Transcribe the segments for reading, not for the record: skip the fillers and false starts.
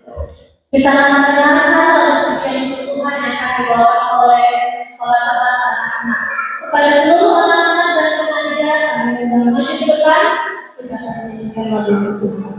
Kita mendengarkan lagu pujian Tuhan yang akan dibawakan oleh sekolah sahabat anak-anak. Kepada seluruh anak-anak dan remaja, kami undang maju ke depan. Kita akan menyanyikan lagu Tuhan.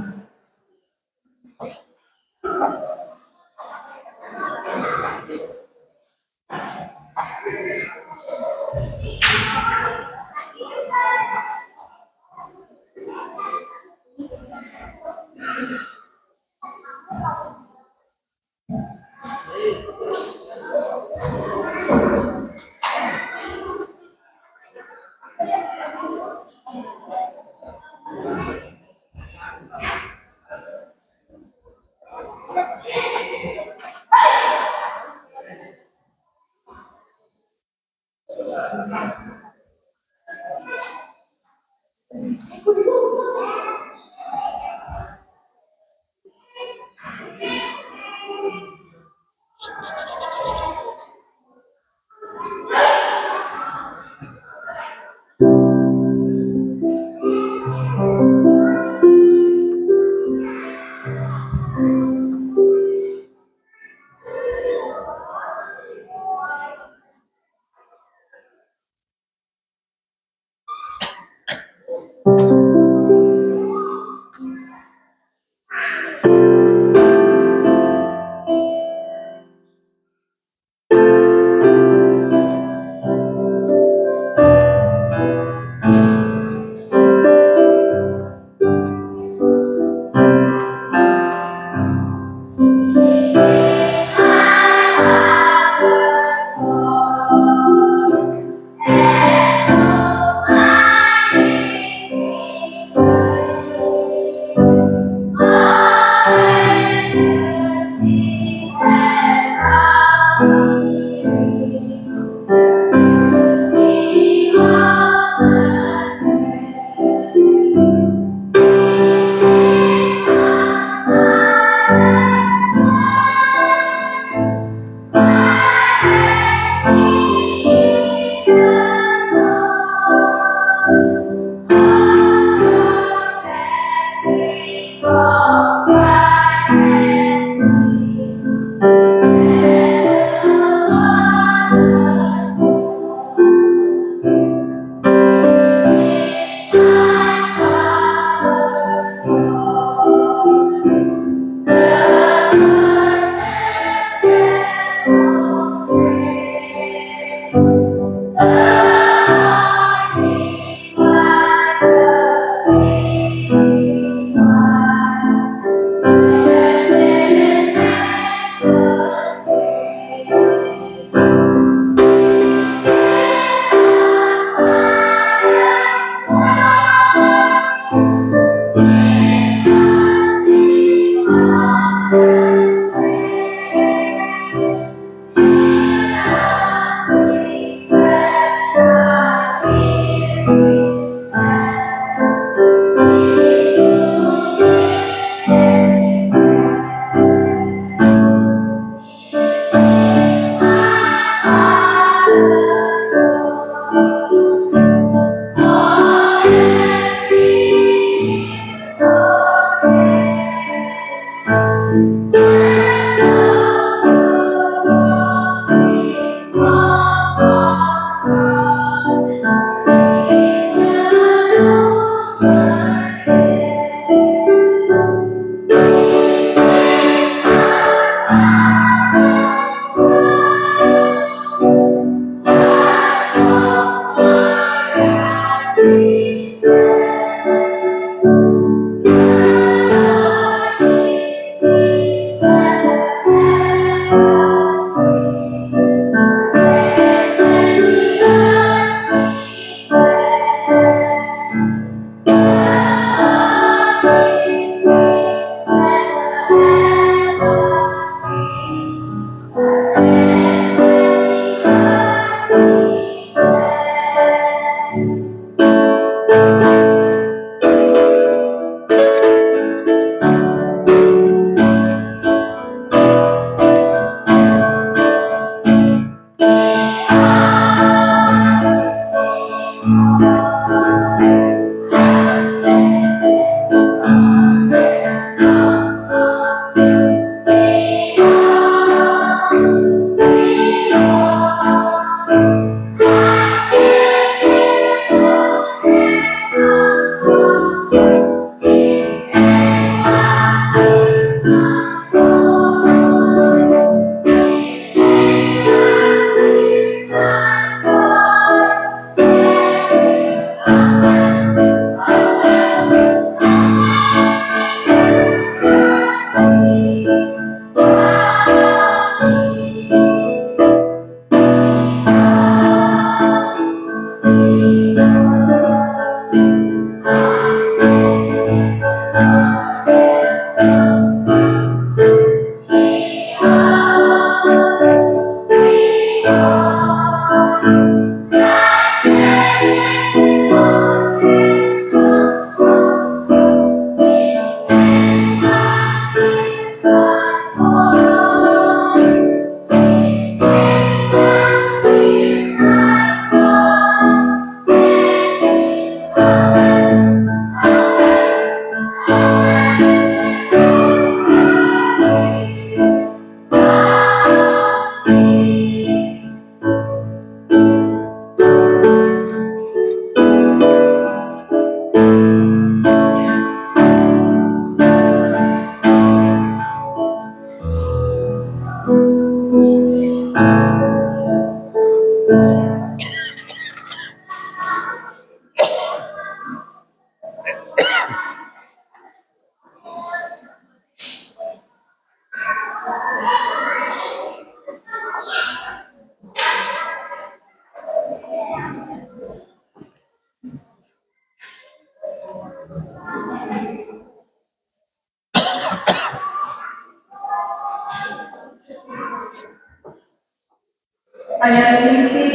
Ayat inti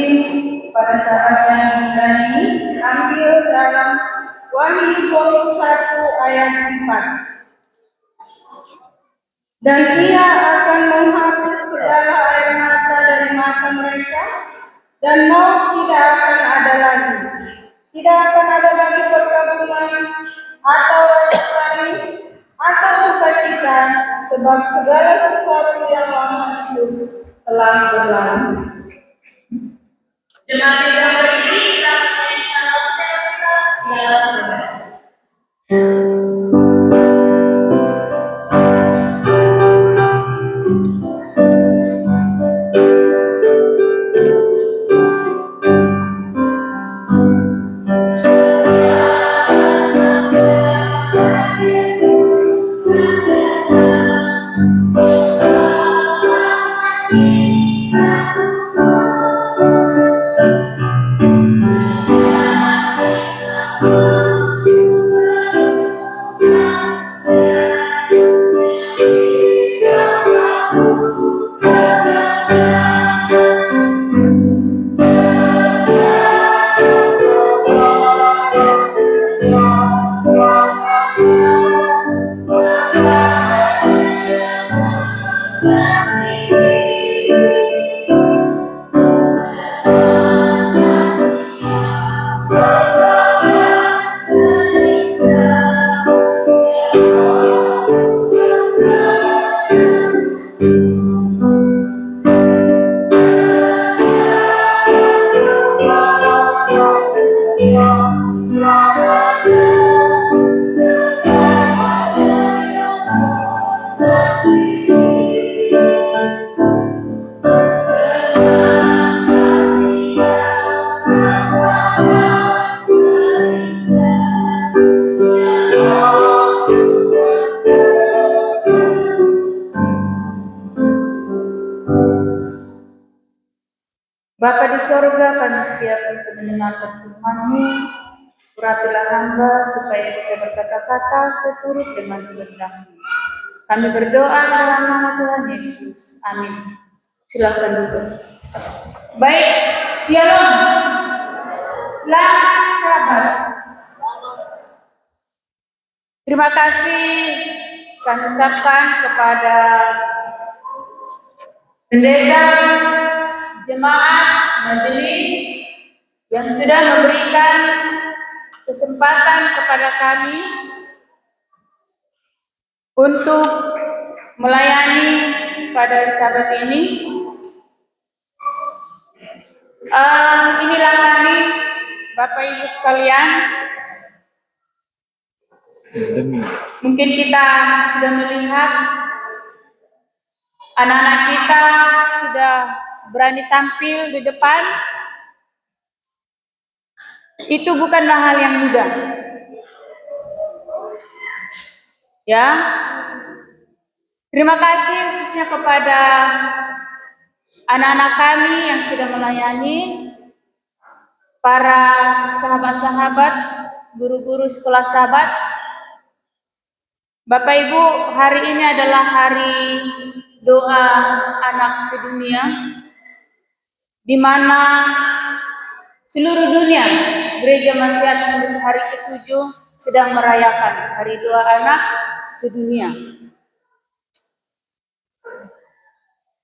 pada saat yang indah ini ambil dalam Wahyu 21 ayat 4. Dan ia akan menghapus segala air mata dari mata mereka, dan maut tidak akan ada lagi. Tidak akan ada lagi perkabungan atau rasa tangis atau duka cita, sebab segala sesuatu yang lama itu telah berlalu. Jemaat yang berdiri, kita menyanyikan lagu segala sesuatu. Bapa di sorga, kami siap untuk mendengarkan firman-Mu. Urapilah hamba supaya bisa berkata-kata seturut dengan kehendak-Mu. Kami berdoa dalam nama Tuhan Yesus. Amin. Silakan duduk. Baik, shalom. Selamat Sabat. Terima kasih kami ucapkan kepada pendeta, jemaat, majelis yang sudah memberikan kesempatan kepada kami untuk melayani pada Sabat ini. Inilah kami, Bapak Ibu sekalian. Mungkin kita sudah melihat anak-anak kita sudah berani tampil di depan. Itu bukanlah hal yang mudah. Ya. Terima kasih khususnya kepada anak-anak kami yang sudah melayani, para sahabat-sahabat, guru-guru sekolah Sabat. Bapak Ibu, hari ini adalah hari doa anak sedunia, di mana seluruh dunia Gereja Masyiat untuk hari ke-7 sedang merayakan hari doa anak sedunia.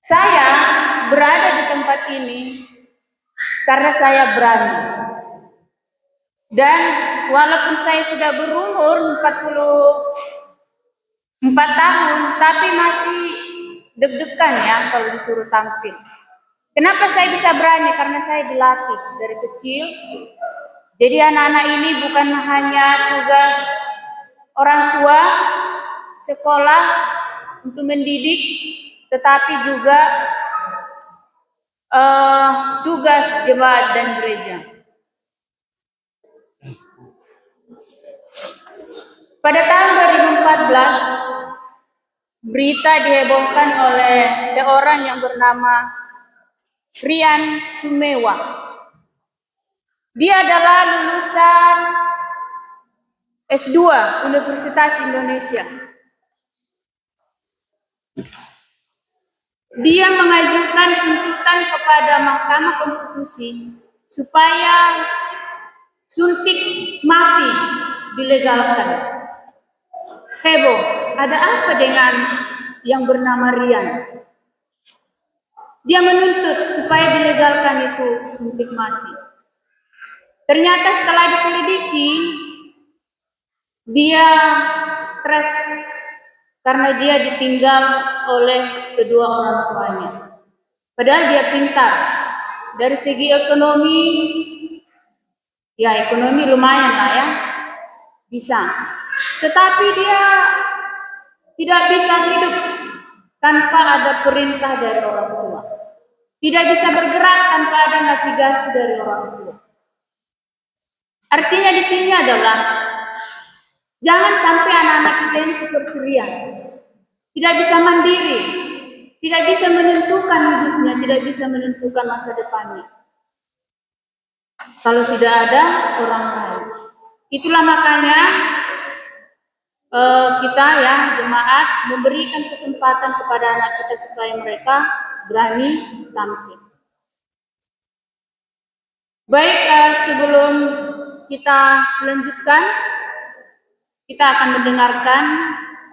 Saya berada di tempat ini karena saya berani. Dan walaupun saya sudah berumur 44 tahun, tapi masih deg-degan ya kalau disuruh tampil. Kenapa saya bisa berani? Karena saya dilatih dari kecil. Jadi anak-anak ini bukan hanya tugas orang tua, sekolah untuk mendidik, tetapi juga tugas jemaat dan gereja. Pada tahun 2014, berita dihebohkan oleh seorang yang bernama Rian Tumewa. Dia adalah lulusan S2 Universitas Indonesia. dia mengajukan tuntutan kepada Mahkamah Konstitusi supaya suntik mati dilegalkan. Heboh, ada apa dengan yang bernama Rian? Dia menuntut supaya dilegalkan itu suntik mati. Ternyata setelah diselidiki, dia stres karena dia ditinggal oleh kedua orang tuanya. Padahal dia pintar. Dari segi ekonomi, ya ekonomi lumayan lah ya, bisa. Tetapi dia tidak bisa hidup tanpa ada perintah dari orang tua. Tidak bisa bergerak tanpa ada navigasi dari orang tua. Artinya di sini adalah jangan sampai anak-anak kita ini seperti Rian. Tidak bisa mandiri, tidak bisa menentukan hidupnya, tidak bisa menentukan masa depannya. Kalau tidak ada orang lain. Itulah makanya kita ya jemaat memberikan kesempatan kepada anak kita supaya mereka berani tampil. Baik, sebelum kita lanjutkan, kita akan mendengarkan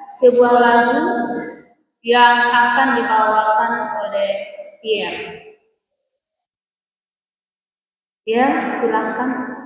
sebuah lagu yang akan dibawakan oleh Pierre. Ya, silakan.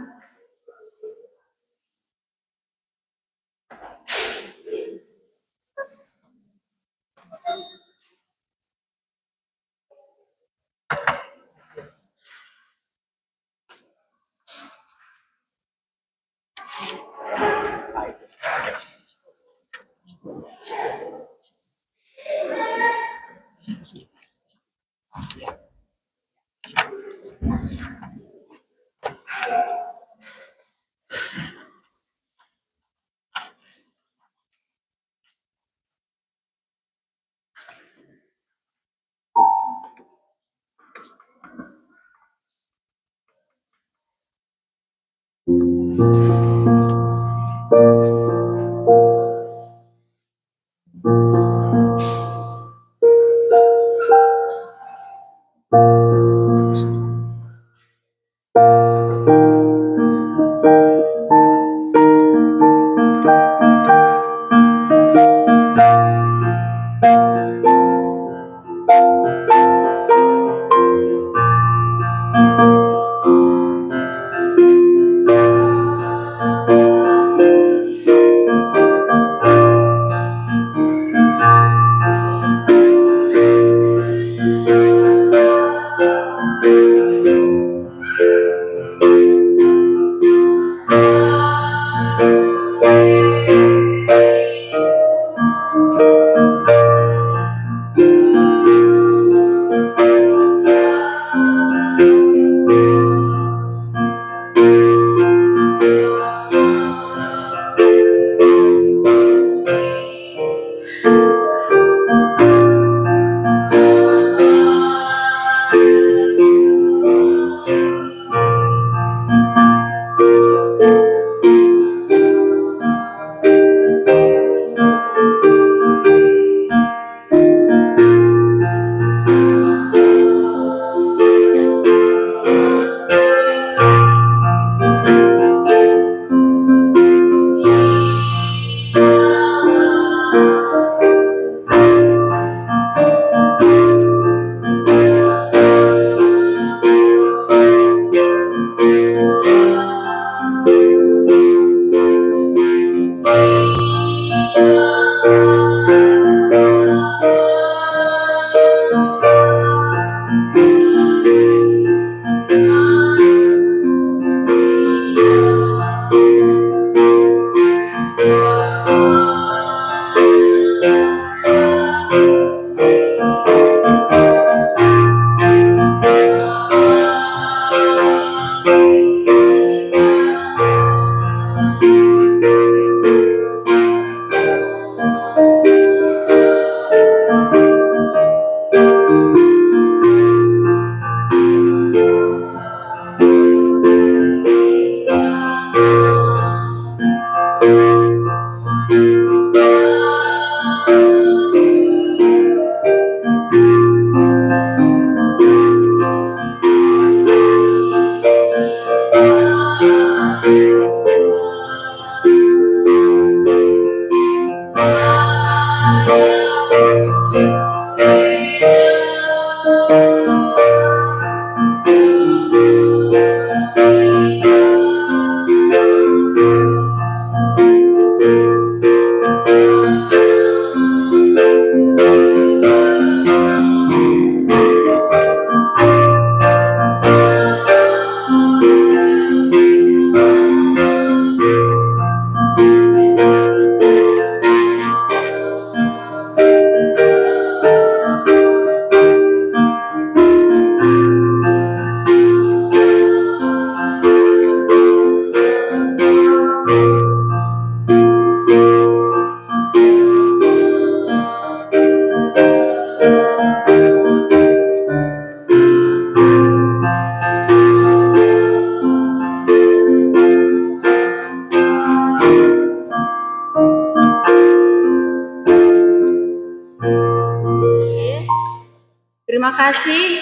Terima kasih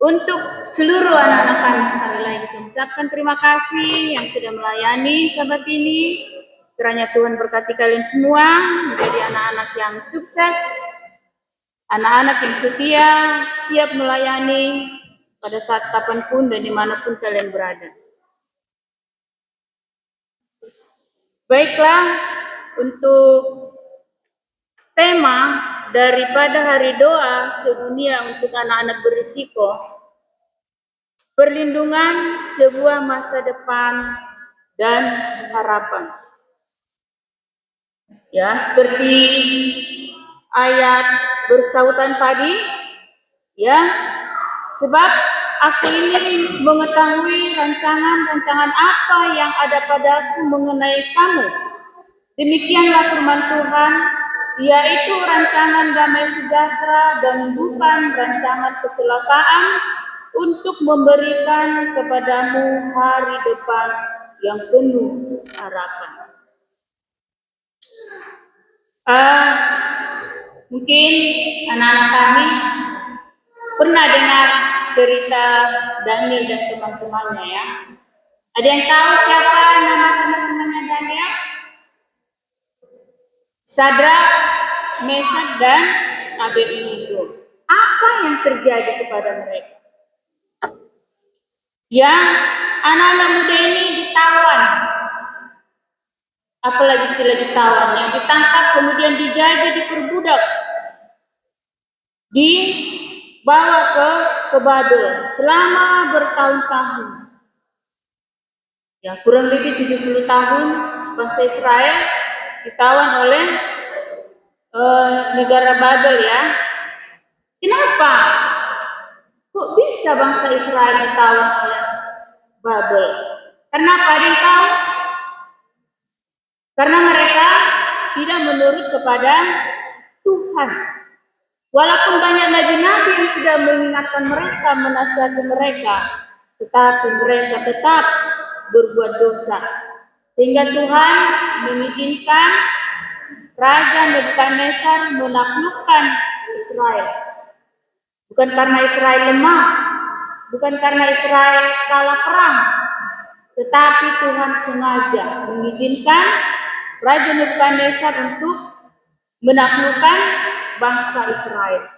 untuk seluruh anak-anak kami. Sekali lagi kami ucapkan terima kasih yang sudah melayani sahabat ini. Kiranya Tuhan berkati kalian semua menjadi anak-anak yang sukses, anak-anak yang setia, siap melayani pada saat kapanpun dan dimanapun kalian berada. Baiklah, untuk tema daripada hari doa sedunia untuk anak-anak berisiko, perlindungan sebuah masa depan dan harapan. Ya, seperti ayat bersautan tadi, ya, sebab aku ini mengetahui rancangan-rancangan apa yang ada padaku mengenai kamu. Demikianlah firman Tuhan, yaitu rancangan damai sejahtera dan bukan rancangan kecelakaan, untuk memberikan kepadamu hari depan yang penuh harapan. Mungkin anak-anak kami pernah dengar cerita Daniel dan teman-temannya, ya. Ada yang tahu siapa nama teman-temannya Daniel? Sadrak, Mesak, dan Abednego. Apa yang terjadi kepada mereka? Ya, anak-anak muda ini ditawan. Apalagi istilah ditawan, yang ditangkap kemudian dijajah, diperbudak, dibawa ke Babel selama bertahun-tahun. Ya, kurang lebih 70 tahun bangsa Israel ditawan oleh negara Babel, ya. Kenapa? Kok bisa bangsa Israel ditawan oleh Babel? Kenapa? Ada yang tahu? Karena mereka tidak menurut kepada Tuhan. Walaupun banyak nabi-nabi yang sudah mengingatkan mereka, menasihati mereka, tetapi mereka tetap berbuat dosa. Sehingga Tuhan mengizinkan Raja Nebukadnezar menaklukkan Israel. Bukan karena Israel lemah, bukan karena Israel kalah perang, tetapi Tuhan sengaja mengizinkan Raja Nebukadnezar untuk menaklukkan bangsa Israel.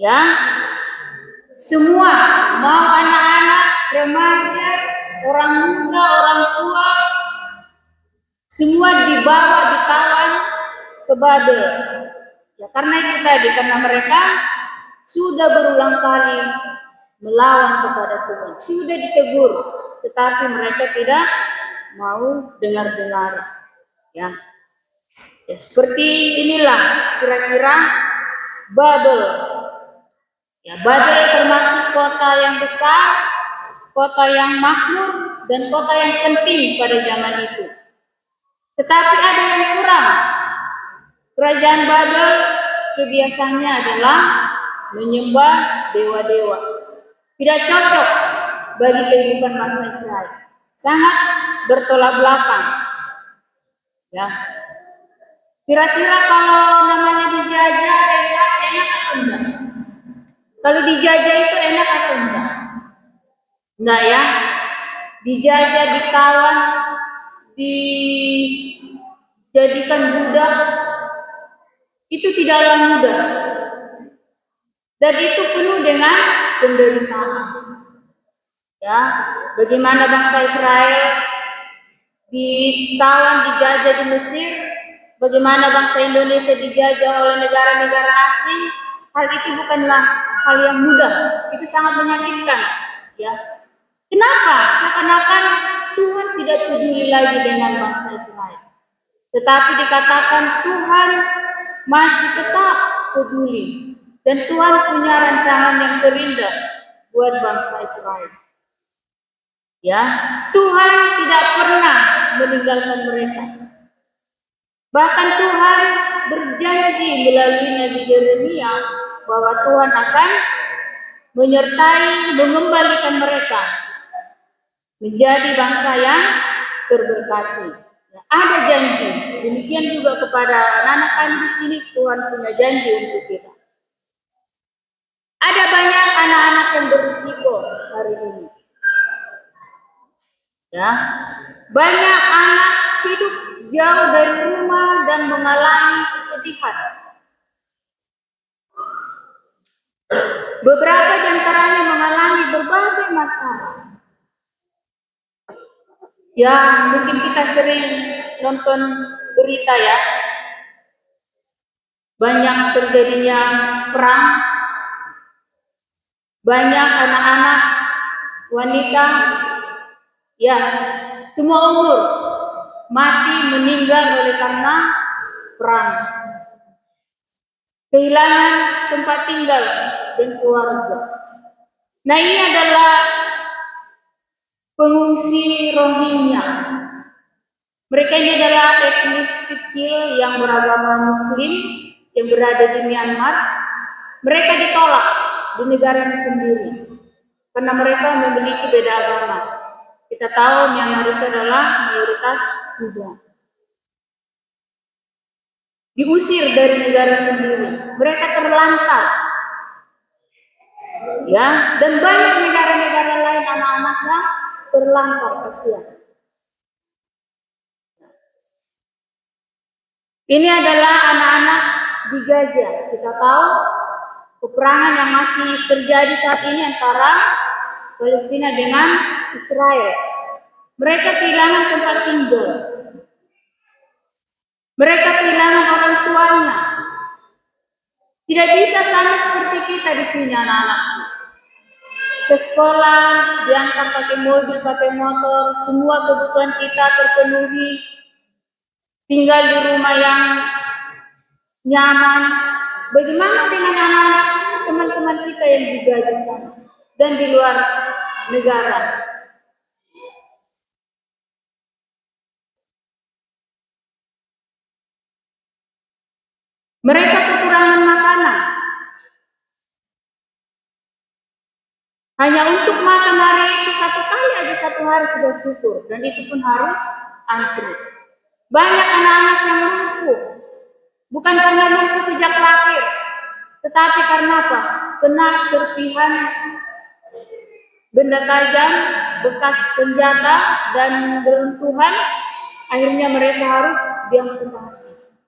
Ya, semua, mau anak-anak, remaja, orang muda, orang tua, semua dibawa, ditawan ke Babel. Ya, karena itu tadi, karena mereka sudah berulang kali melawan kepada Tuhan, sudah ditegur, tetapi mereka tidak mau dengar-dengar. Ya, seperti inilah kira-kira Babel. Ya, Babel termasuk kota yang besar, kota yang makmur, dan kota yang penting pada zaman itu. Tetapi ada yang kurang. Kerajaan Babel kebiasaannya adalah menyembah dewa-dewa. Tidak cocok bagi kehidupan bangsa Israel. Sangat bertolak belakang. Ya. Kira-kira kalau namanya dijajah, enak atau enggak? Kalau dijajah itu enak atau enggak? Enggak, ya. Dijajah, ditawan, dijadikan budak, itu tidaklah mudah. Dan itu penuh dengan penderitaan. Ya, bagaimana bangsa Israel ditawan, dijajah di Mesir, bagaimana bangsa Indonesia dijajah oleh negara-negara asing, hal itu bukanlah hal yang mudah, itu sangat menyakitkan. Ya, kenapa? Seakan-akan Tuhan tidak peduli lagi dengan bangsa Israel. Tetapi dikatakan Tuhan masih tetap peduli dan Tuhan punya rancangan yang terindah buat bangsa Israel. Ya, Tuhan tidak pernah meninggalkan mereka. Bahkan Tuhan berjanji melalui Nabi Yeremia bahwa Tuhan akan menyertai, mengembalikan mereka menjadi bangsa yang terberkati. Ya, ada janji. Demikian juga kepada anak-anak kami di sini, Tuhan punya janji untuk kita. Ada banyak anak-anak yang berisiko hari ini. Ya, banyak anak hidup jauh dari rumah dan mengalami kesedihan. Beberapa di antaranya mengalami berbagai masalah. Ya, mungkin kita sering nonton berita ya. Banyak terjadinya perang. Banyak anak-anak, wanita, ya, semua umur mati meninggal oleh karena perang. Kehilangan tempat tinggal dan keluarga. Nah, ini adalah pengungsi Rohingya. Mereka ini adalah etnis kecil yang beragama Muslim yang berada di Myanmar. Mereka ditolak di negaranya sendiri karena mereka memiliki beda agama. Kita tahu Myanmar itu adalah mayoritas Buddha. Diusir dari negara sendiri, mereka terlantar. Ya, dan banyak negara-negara lain anak-anaknya terlantar, kasihan. Ini adalah anak-anak di Gaza. Kita tahu peperangan yang masih terjadi saat ini antara Palestina dengan Israel. Mereka kehilangan tempat tinggal. Mereka kehilangan orang tuanya. Tidak bisa sama seperti kita di sini anak-anak. Ke sekolah, diantar pakai mobil, pakai motor, semua kebutuhan kita terpenuhi. Tinggal di rumah yang nyaman. Bagaimana dengan anak-anak teman-teman kita yang juga di sana dan di luar negara? Mereka kekurangan makanan. Hanya untuk makan hari itu satu kali aja satu hari sudah syukur, dan itu pun harus antri. Banyak anak-anak yang lumpuh, bukan karena lumpuh sejak lahir, tetapi karena apa? Kena serpihan benda tajam, bekas senjata dan beruntuhan, akhirnya mereka harus diamputasi.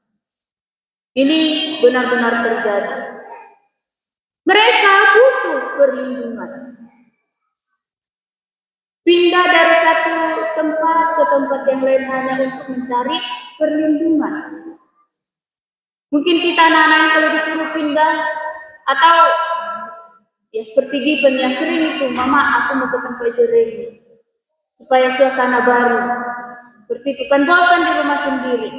Ini benar-benar terjadi. Mereka butuh perlindungan. Pindah dari satu tempat ke tempat yang lain hanya untuk mencari perlindungan. Mungkin kita anak-anak kalau disuruh pindah, atau ya seperti Given yang sering itu, mama aku mau ke tempat Jeremy supaya suasana baru. Seperti itu kan, bosan di rumah sendiri.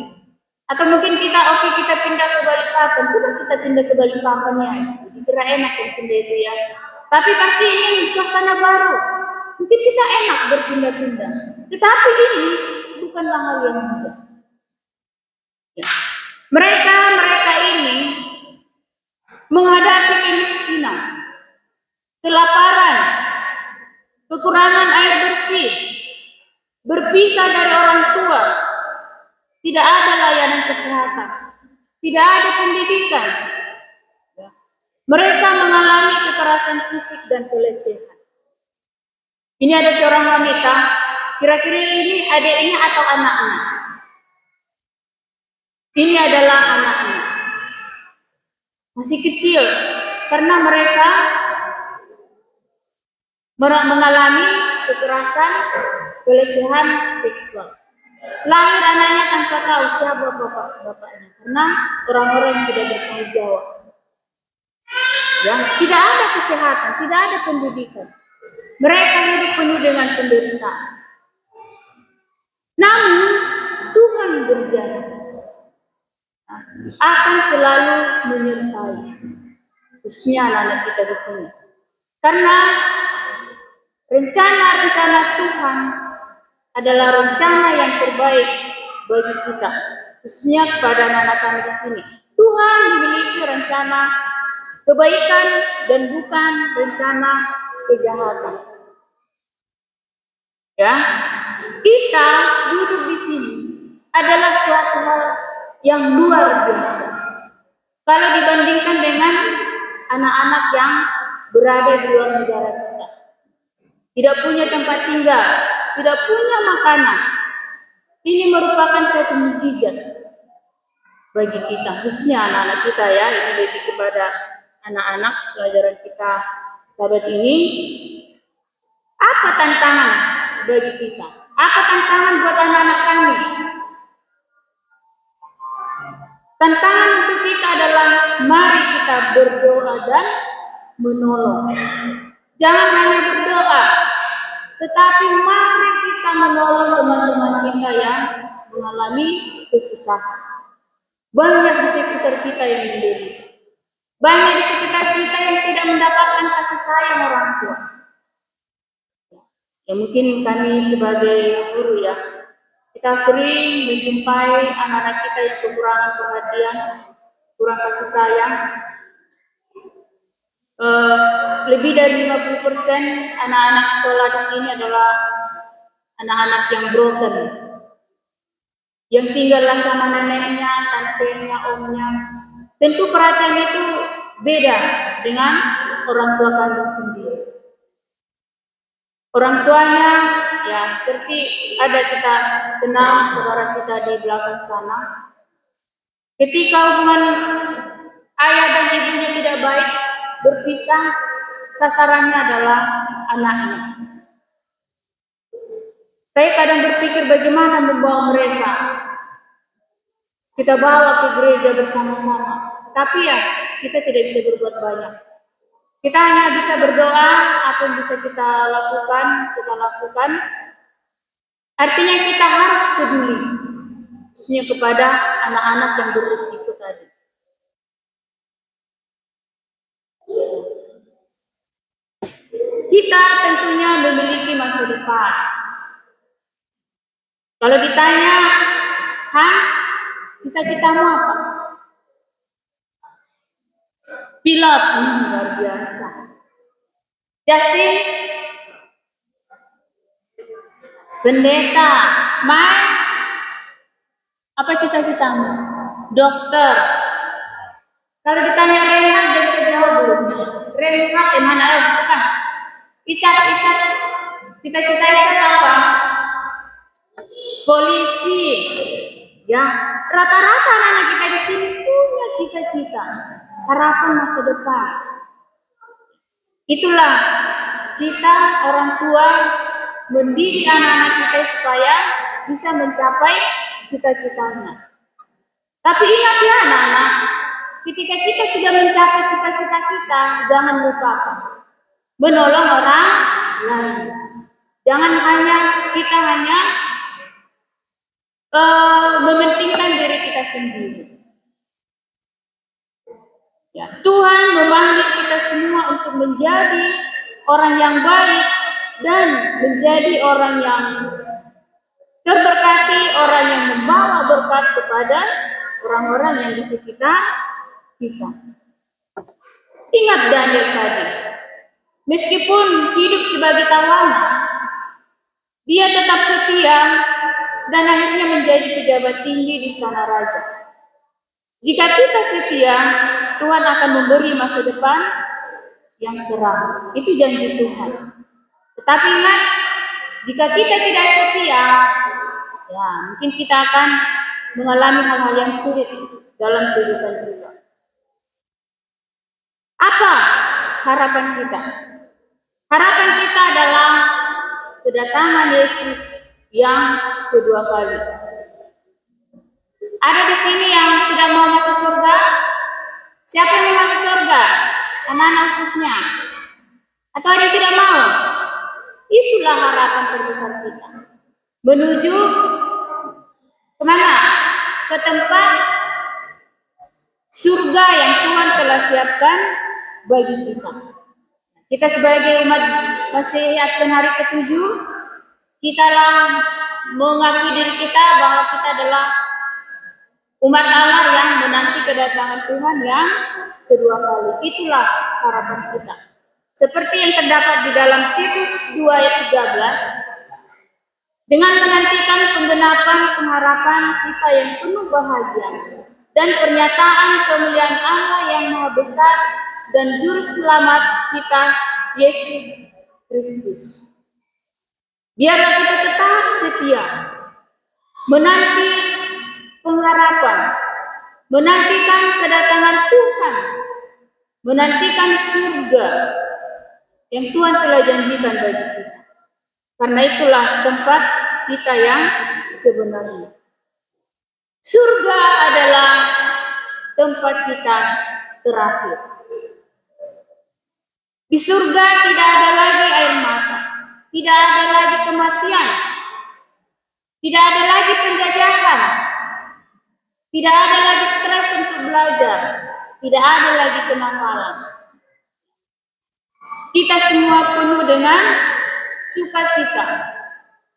Atau mungkin kita kita pindah ke Balikpapan, coba kita pindah ke Balikpapan ya, dikira enak yang pindah itu ya. Tapi pasti ini suasana baru. Mungkin kita enak berpindah-pindah, tetapi ini bukanlah hal yang mudah. Ya. Mereka ini menghadapi kemiskinan, kelaparan, kekurangan air bersih, berpisah dari orang tua, tidak ada layanan kesehatan, tidak ada pendidikan. Mereka mengalami kekerasan fisik dan pelecehan. Ini ada seorang wanita, kira-kira ini adiknya atau anaknya? Ini adalah anaknya. masih kecil, karena mereka mengalami kekerasan, pelecehan seksual. Lahir anaknya tanpa tahu siapa bapaknya, karena orang-orang yang tidak bertanggung jawab. Ya, tidak ada kesehatan, tidak ada pendidikan. Mereka hidup penuh dengan penderitaan. Namun Tuhan berjanji akan selalu menyertai, khususnya anak-anak kita di sini. Karena rencana-rencana Tuhan adalah rencana yang terbaik bagi kita, khususnya kepada anak-anak kami di sini. Tuhan memiliki rencana kebaikan dan bukan rencana kejahatan. Ya, kita duduk di sini adalah suatu hal yang luar biasa. Kalau dibandingkan dengan anak-anak yang berada di luar negara kita, tidak punya tempat tinggal, tidak punya makanan, ini merupakan suatu mukjizat bagi kita, khususnya anak-anak kita ya. Ini lebih kepada anak-anak pelajaran kita sahabat ini. Apa tantangan bagi kita? Apa tantangan buat anak-anak kami? Tantangan untuk kita adalah mari kita berdoa dan menolong. Jangan hanya berdoa, tetapi mari kita menolong teman-teman kita yang mengalami kesusahan. Banyak di sekitar kita yang menderita. Banyak di sekitar kita yang tidak mendapatkan kasih sayang orang tua. Ya mungkin kami sebagai guru ya, kita sering menjumpai anak-anak kita yang kekurangan perhatian, kurang kasih sayang. Lebih dari 50% anak-anak sekolah di sini adalah anak-anak yang broken, yang tinggallah sama neneknya, tantenya, omnya. Tentu perhatian itu beda dengan orang tua kandung sendiri. Orang tuanya ya seperti ada kita kenal saudara kita di belakang sana. Ketika hubungan ayah dan ibunya tidak baik, berpisah, sasarannya adalah anaknya. Saya kadang berpikir bagaimana membawa mereka. Kita bawa ke gereja bersama-sama, tapi ya kita tidak bisa berbuat banyak. Kita hanya bisa berdoa, apa yang bisa kita lakukan. Artinya kita harus peduli, khususnya kepada anak-anak yang berisiko tadi. Kita tentunya memiliki masa depan. Kalau ditanya, Hans, cita-citamu apa? Pilot, luar biasa. Justin, pendeta. Mai, apa cita-citamu? Dokter. Kalau ditanya Renhat, dia bisa jawab belum? Renhat, mana? Bukan. Icat. Cita-cita Icat apa? Polisi. Ya, rata-rata anak kita di sini punya cita-cita, harapan masa depan. Itulah kita orang tua mendidik anak-anak kita supaya bisa mencapai cita-citanya. Tapi ingat ya anak-anak, ketika kita sudah mencapai cita-cita kita, jangan lupakan menolong orang lain. Jangan kita hanya mementingkan diri kita sendiri. Ya, Tuhan memanggil kita semua untuk menjadi orang yang baik dan menjadi orang yang terberkati, orang yang membawa berkat kepada orang-orang yang di sekitar kita. Ingat Daniel tadi, meskipun hidup sebagai tawanan, dia tetap setia dan akhirnya menjadi pejabat tinggi di istana raja. Jika kita setia, Tuhan akan memberi masa depan yang cerah. Itu janji Tuhan. Tetapi ingat, jika kita tidak setia, ya mungkin kita akan mengalami hal-hal yang sulit dalam kehidupan kita. harapan kita? Harapan kita adalah kedatangan Yesus yang kedua kali. Ada di sini yang tidak mau masuk surga? Siapa yang mau masuk surga? Anak-anak khususnya. Atau ada yang tidak mau? Itulah harapan terbesar kita. Menuju kemana? Ke tempat surga yang Tuhan telah siapkan bagi kita. Kita sebagai umat Masih Advent hari ke-7, kitalah mengakui diri kita bahwa kita adalah umat Allah yang menanti kedatangan Tuhan yang kedua kali. Itulah harapan kita. Seperti yang terdapat di dalam Titus 2 ayat 13, dengan menantikan penggenapan pengharapan kita yang penuh bahagia dan pernyataan kemuliaan Allah yang maha besar dan juru selamat kita, Yesus Kristus. Biarlah kita tetap setia menanti pengharapan, menantikan kedatangan Tuhan, menantikan surga yang Tuhan telah janjikan bagi kita. Karena itulah tempat kita yang sebenarnya. Surga adalah tempat kita terakhir. Di surga tidak ada lagi air mata, tidak ada lagi kematian, tidak ada lagi penjajahan, tidak ada lagi stres untuk belajar, tidak ada lagi kenakalan. Kita semua penuh dengan sukacita.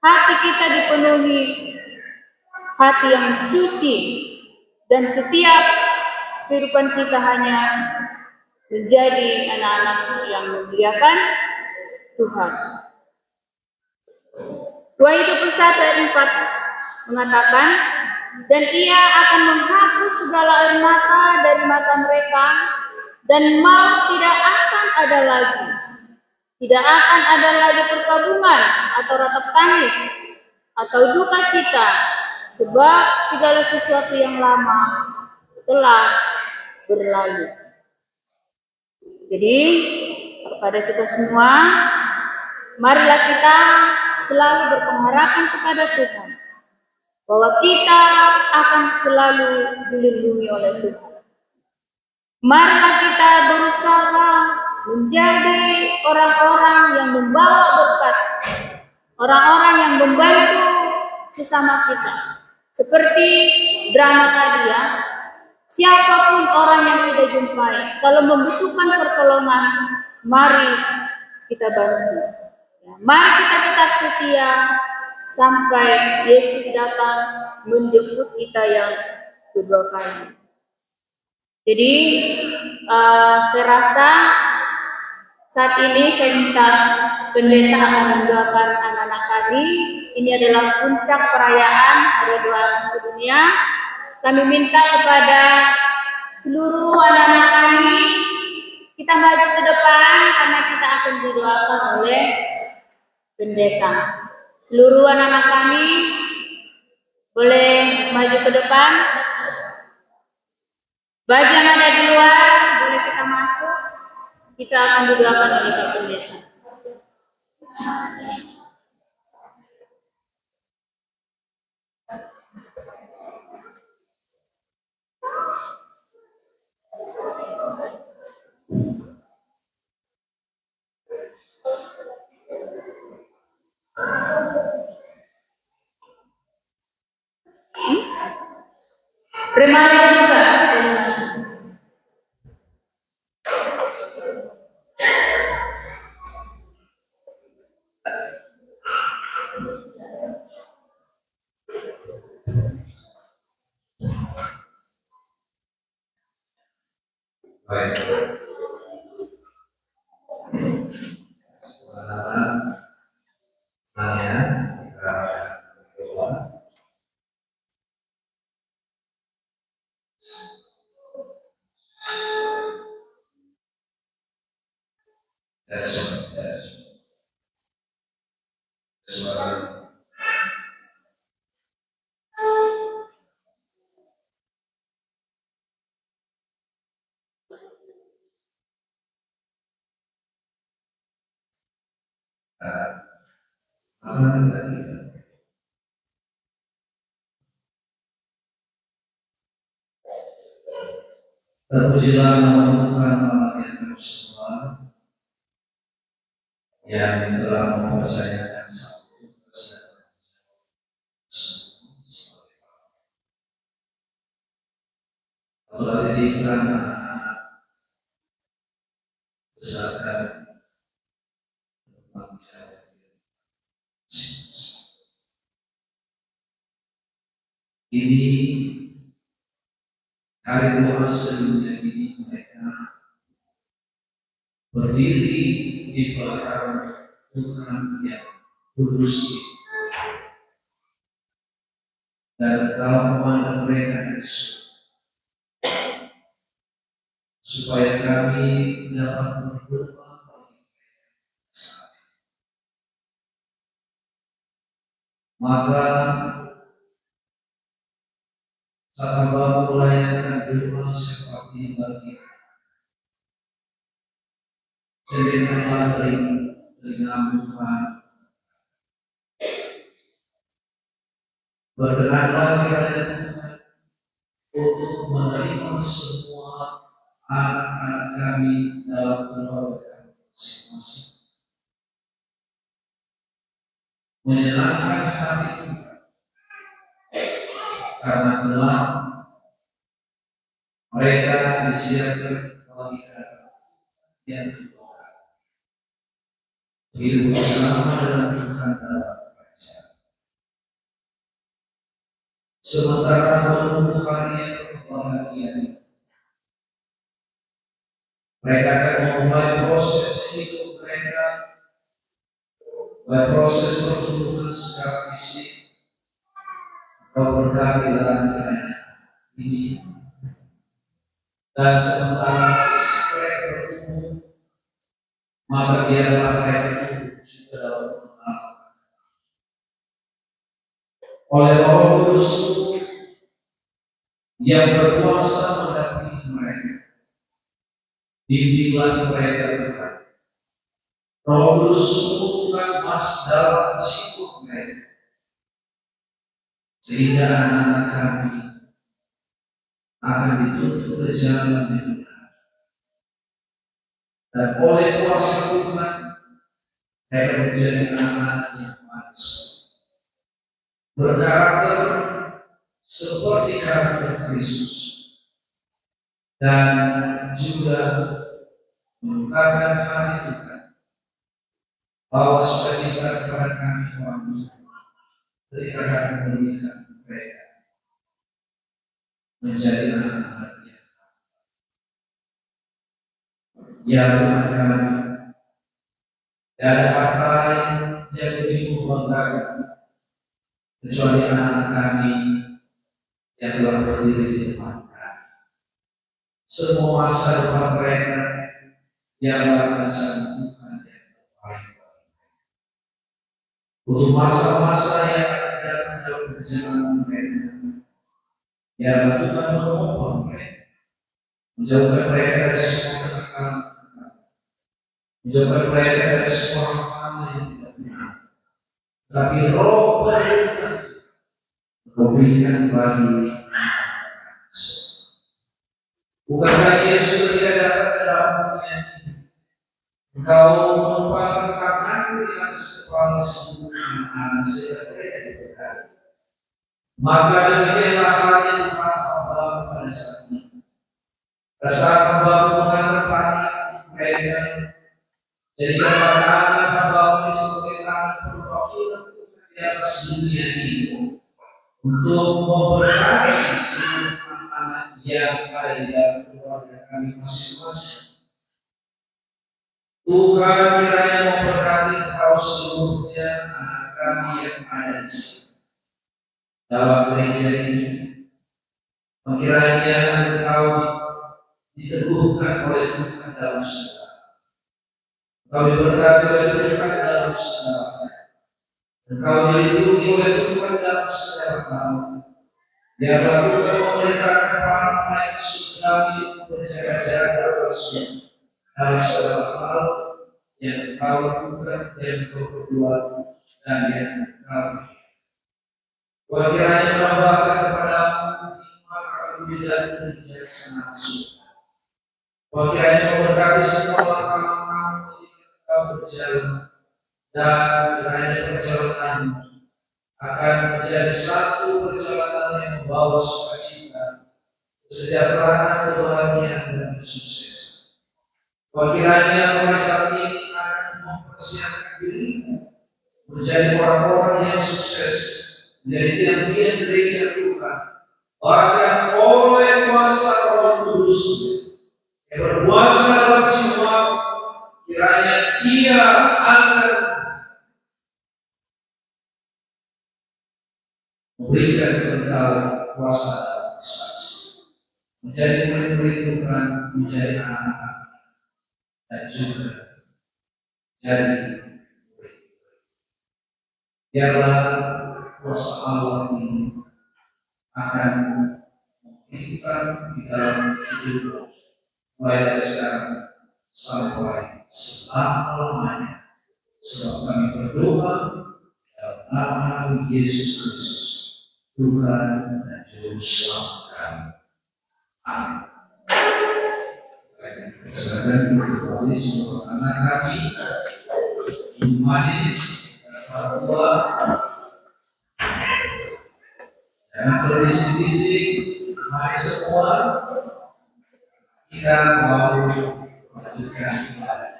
Hati kita dipenuhi hati yang suci, dan setiap kehidupan kita hanya menjadi anak-anak yang memuliakan Tuhan. Wahyu 21 ayat 4 mengatakan, dan ia akan menghapus segala air mata dari mata mereka, dan maut tidak akan ada lagi. Tidak akan ada lagi perkabungan atau ratap tangis atau duka cita, sebab segala sesuatu yang lama telah berlalu. Jadi kepada kita semua, marilah kita selalu berpengharapan kepada Tuhan bahwa kita akan selalu dilindungi oleh Tuhan. Marilah kita berusaha menjadi orang-orang yang membawa berkat, orang-orang yang membantu sesama kita. Seperti drama tadi ya, siapapun orang yang kita jumpai, kalau membutuhkan pertolongan, mari kita bantu. Mari kita tetap setia sampai Yesus datang menjemput kita yang kedua kali. Jadi saya rasa saat ini saya minta pendeta akan mendoakan anak-anak kami. Ini adalah puncak perayaan Hari Doa Sedunia. Kami minta kepada seluruh anak-anak kami, kita maju ke depan karena kita akan didoakan oleh pendeta. Seluruh anak-anak kami boleh maju ke depan. Bagi yang ada di luar, boleh kita masuk. Kita akan didoakan oleh Pak Pendeta. Remaja juga. Baik. Tanya, kita berdoa. Suara akan kita. Terpujilah nama Tuhan Allah yang Esa yang telah mempercayakan satu kesadaran telah dititipkan anak-anak besarkan manusia. Ini hari doa sebelumnya ini mereka berdiri di belakang Tuhan yang kudus dan dalam memandang mereka Yesus, supaya kami dapat berdoa bagi mereka. Maka saat hamba melayangkan doa seperti bagi sediakanlah telinga Tuhan, berkenanlah kiranya Tuhan untuk menerima semua anak-anak kami dalam keluarga masing-masing, menyenangkan hati Tuhan, karena telah mereka disiapkan bagi yang berdoa. Hidup bersama dengan Tuhan dalam kerajaan. Sementara menunggu hari yang berbahagia, mereka akan memulai proses hidup mereka, proses pertumbuhan secara fisik, atau berkati dalam kiranya ini. Dan sementara fisik mereka bertumbuh, maka biarlah mereka tumbuh juga dalam pengalaman. Oleh Roh Kudus yang berkuasa mendampingi mereka, bimbinglah mereka Tuhan. Roh Kudus Tuhan masuk dalam jiwa mereka, sehingga anak-anak kami akan dituntut ke jalan yang benar. Dan oleh kuasa Tuhan, mereka menjadi anak-anak yang manis, berkarakter seperti karakter Kristus, dan juga mengungkapkan hari Tuhan bahwa sukacita kepada kami orang Tuhan ketika kami memberikan mereka menjadi anak-anak yang Tuhan kami. Tidak ada harta yang lebih membanggakan kecuali anak-anak kami yang telah berdiri di depan kami. Semua masa depan mereka yang merasakan Tuhan yang terbaik. Untuk masa-masa yang akan datang dalam perjalanan mereka, ya Tuhan menopang mereka, menjauhkan mereka dari semua kenakalan, menjauhkan mereka dari semua hal yang tidak benar. Tapi Roh Tuhan Kau berikan bagi bukankah Yesus ketika datang ke dalam dunia ini, Engkau menumpahkan tangan-Mu di atas kepala semua anak-anak sehingga mereka diberkati. Maka demikianlah halnya Tuhan hamba pada saat ini. Pada saat hamba mengangkat tangan mereka, jadikan anak-anak hamba ini sebagai tangan perwakilan Tuhan di atas dunia ini, untuk memberkati semua anak-anak yang ada di dalam keluarga kami masing-masing. Tuhan kiranya memberkati Engkau seluruhnya anak kami yang ada di sini dalam gereja ini. Kiranya Engkau diteguhkan oleh Tuhan dalam segala. Engkau diberkati oleh Tuhan dalam segala. Engkau dilindungi oleh Tuhan dalam segala hal. Biarlah Tuhan memerintahkan para malaika surgawi berjaga-jaga atasmu dalam segala hal yang Engkau lakukan, yang Engkau perbuat, dan yang Engkau bikin. Tuhan kiranya menambahkan kepadamu hikmat akan menjadi menjadi sangat suka. Tuhan kiranya memberkati semua langkah-langkahmu ketika Engkau berjalan, dan kiranya perjalanan akan menjadi satu perjalanan yang membawa sukacita, kesejahteraan, kebahagiaan, dan kesuksesan. Tuhan kiranya mulai saat ini akan mempersiapkan dirimu menjadi orang-orang yang sukses, menjadi tiang-tiang gereja Tuhan, bahkan oleh kuasa Roh Kudus yang berkuasa dalam jiwa, kiranya Ia akan memberikan engkau kuasa dalam saksi, menjadi murid-murid Tuhan, menjadi anak-anak, dan juga jadi murid. Biarlah kuasa Allah ini akan memberikan di dalam hidup mulai dari sekarang sampai selama-lamanya. Sebab kami berdoa dalam nama Yesus Kristus, Tuhan dan Juru Selamat kami. Amin. Silakan kita kembali semua anak kami, ibu manis, orang tua, jangan berbisik-bisik, mari semua kita mau melanjutkan ibadah.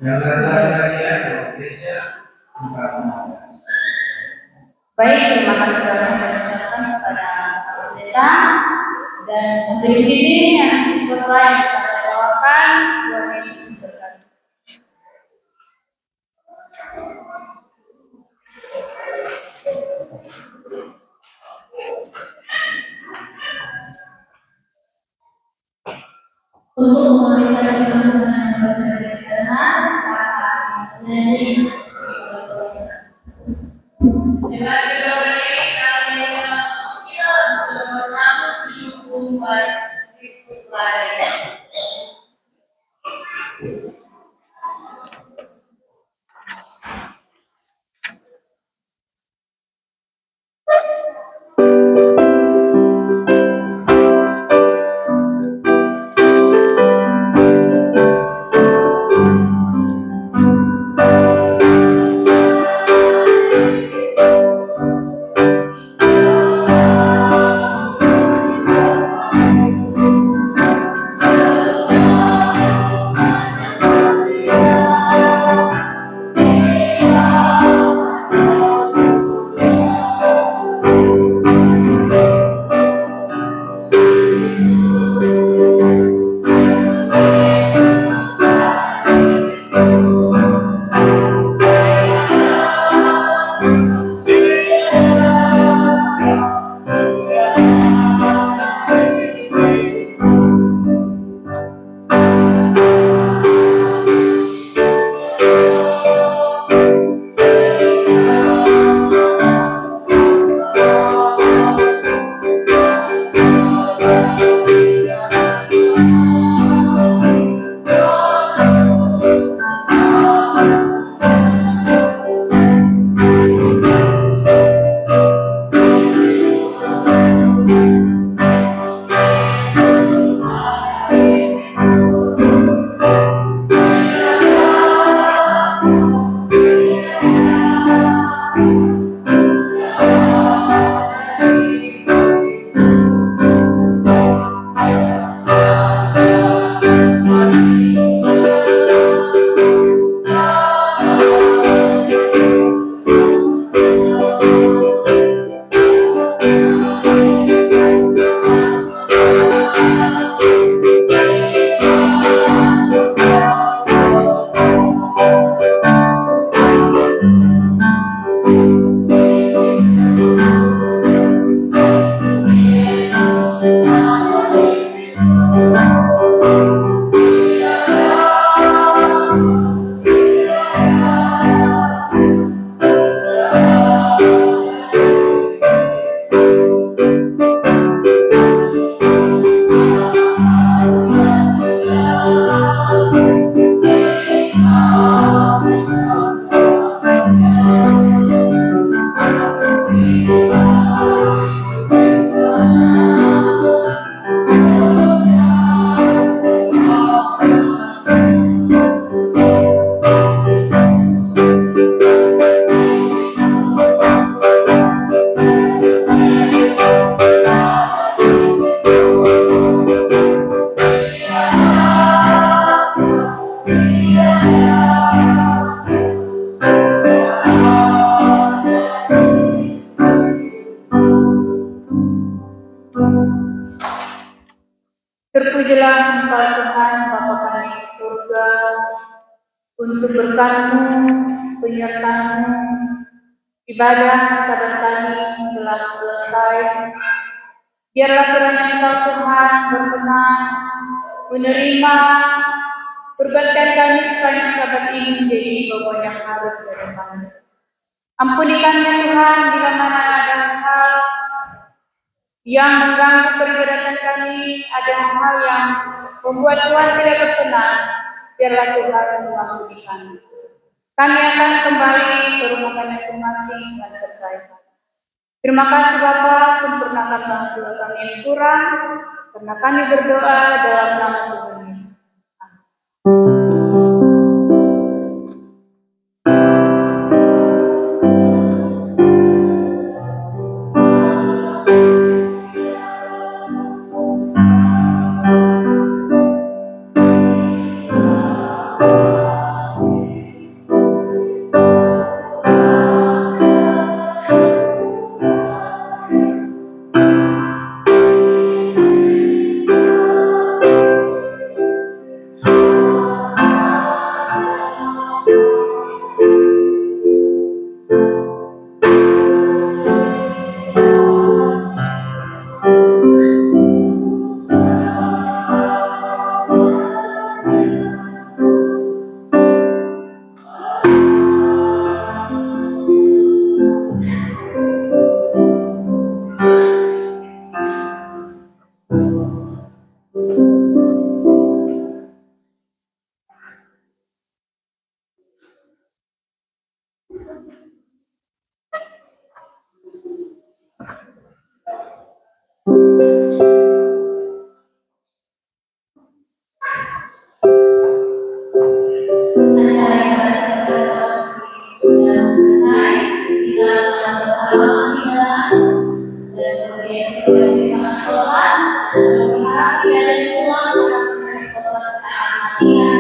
Jangan lagi gereja bukan mau. Baik, terima kasih banyak yang ucapkan kepada Pak Pendeta. Dan sampai di sini yang doa yang bisa saya bawakan, Tuhan Yesus memberkati. Untuk memberikan firman Tuhan yang bersama dengan menyanyi Jemaat kita berdiri kami kita bernamus mendukung Kristus lari. kepada Tuhan Bapa kami di surga untuk berkat-Mu, penyertaan-Mu. Ibadah sabat kami telah selesai. Biarlah kiranya Engkau Tuhan berkenan menerima perbuatan kami sepanjang sabat ini menjadi bobot yang harus dari kami. Ampuni kami Tuhan bila mana ada hal yang mengganggu peribadatan kami, ada hal yang membuat Tuhan tidak berkenan. Biarlah Tuhan mengampuni kami. Kami akan kembali ke rumah kami masing-masing dan sertai. Terima kasih Bapa, sempurnakanlah doa kami yang kurang, karena kami berdoa dalam nama Tuhan Yesus. Tidak